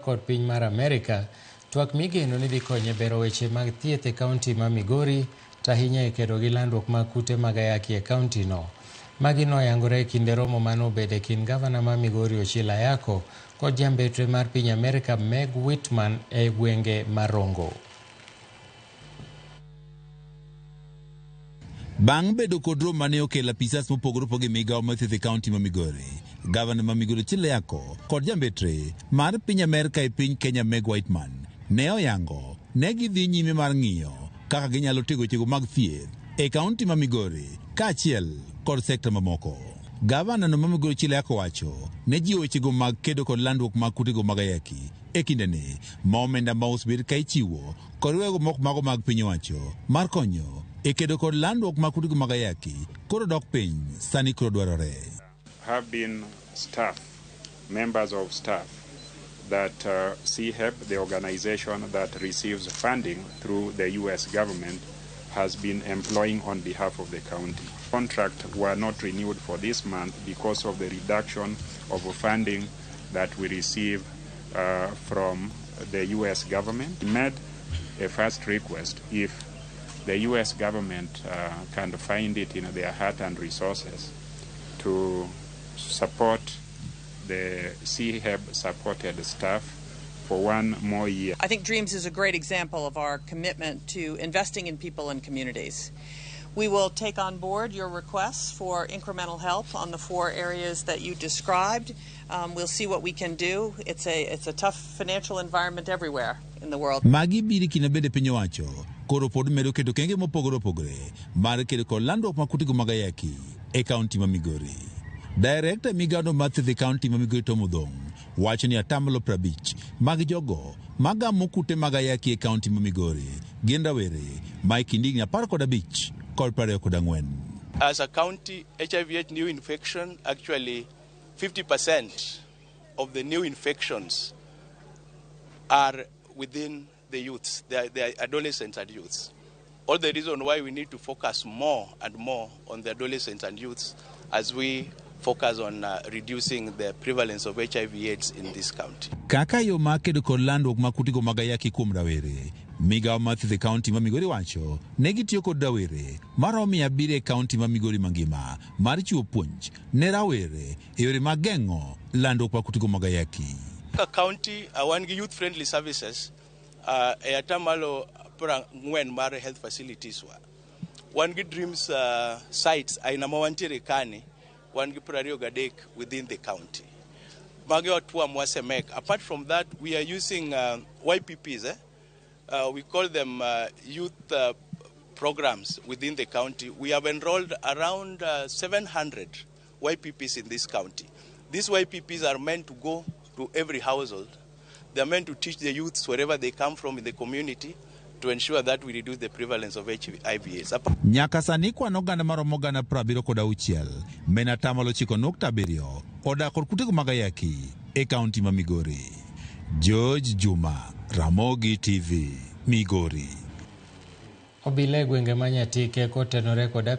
kod piny mar Amerka, twak migeno ni dhi konye bero weche mag thieth e kaunti ma Migori, tahinya e kedo gi landruok mag kute mag ayaki e kaunti no. Magi noyangore e kinde romo manobed e kind gavana ma Migori Ochila Ayako kod jambetre mar piny Amerka Meg Whitman e gwenge marongo. Bang' bedo kod romo mane okelo apisas mopogore opogore migao mathieth e kaunti ma Migori, gavana ma Migori Ochila Ayako kod jambetre mar piny Amerka e piny Kenya Meg Whitman ne oyango ne gidhi nyime mar ng'iyo kaka ginyalo tego wechego mag thieth e kaunti ma Migori kaachiel kod sekta mamoko. Gavana no ma Migori Ochila Ayako wacho ne jiwo wechego mag kedo kod landruok mag kutego mag ayaki e kindeni ma omenda ma osebed ka ichiwo kod wego moko mago mag piny owacho mar konyo e kedo kod landruok mag kutego mag ayaki koro dok piny sani koro dwarore. Have been members of staff that CHEP, the organization that receives funding through the U.S. government, has been employing on behalf of the county. Contracts were not renewed for this month because of the reduction of funding that we receive from the U.S. government. We made a first request if the U.S. government can find it in their heart and resources to support the CHEP-supported staff for one more year. I think DREAMS is a great example of our commitment to investing in people and communities. We will take on board your requests for incremental help on the 4 areas that you described. We'll see what we can do. It's a tough financial environment everywhere in the world. Magi biri kinabede piny owacho koro pod medo kedo kenge mopogore opogore mar kedo kod landruok mag kutego mag ayaki e kaunti ma Migori. Director migao mathieth e kaunti ma Migori Tom Odong wacho ni 50% mag jogo magamo kute mag ayaki e kaunti ma Migori gin rawere ma ikindi 15 kod 24. As a county, HIV/AIDS new infection, actually 50% of the new infections are within the youths, they are adolescents and youths. All the reason why we need to focus more and more on the adolescents and youths as we focus on reducing the prevalence of HIV/AIDS in this county. Kaka yo makedo kod landruok mag kutego mag ayaki kuom rawere, migao mathieth e kaunti ma Migori wacho ne gitiyo kod rawere maromo 700 e kaunti ma Migori mangima mar chiwo puonj ne rawere e yore mag geng'o landruok mag kutego mag ayaki. County wan gi youth friendly services e atamalo 4 mar health facilities wan gi DREAMS sites aina ma wantiere kani wan gi 23 within the county. Magi otwa mwasemek. Apart from that, we are using YPPs. We call them youth programs within the county. We have enrolled around 700 YPPs in this county. These YPPs are meant to go to every household. They are meant to teach the youths wherever they come from in the community to ensure that we reduce the prevalence of HIV/AIDS. Nyaka sani kwan oganda maromo 76 mena 9.7 odak kod kutego mag ayaki e kaunti ma Migori. George Juma, Ramogi TV, Migori. Obila e gwenge ma Nyatike kotenore kod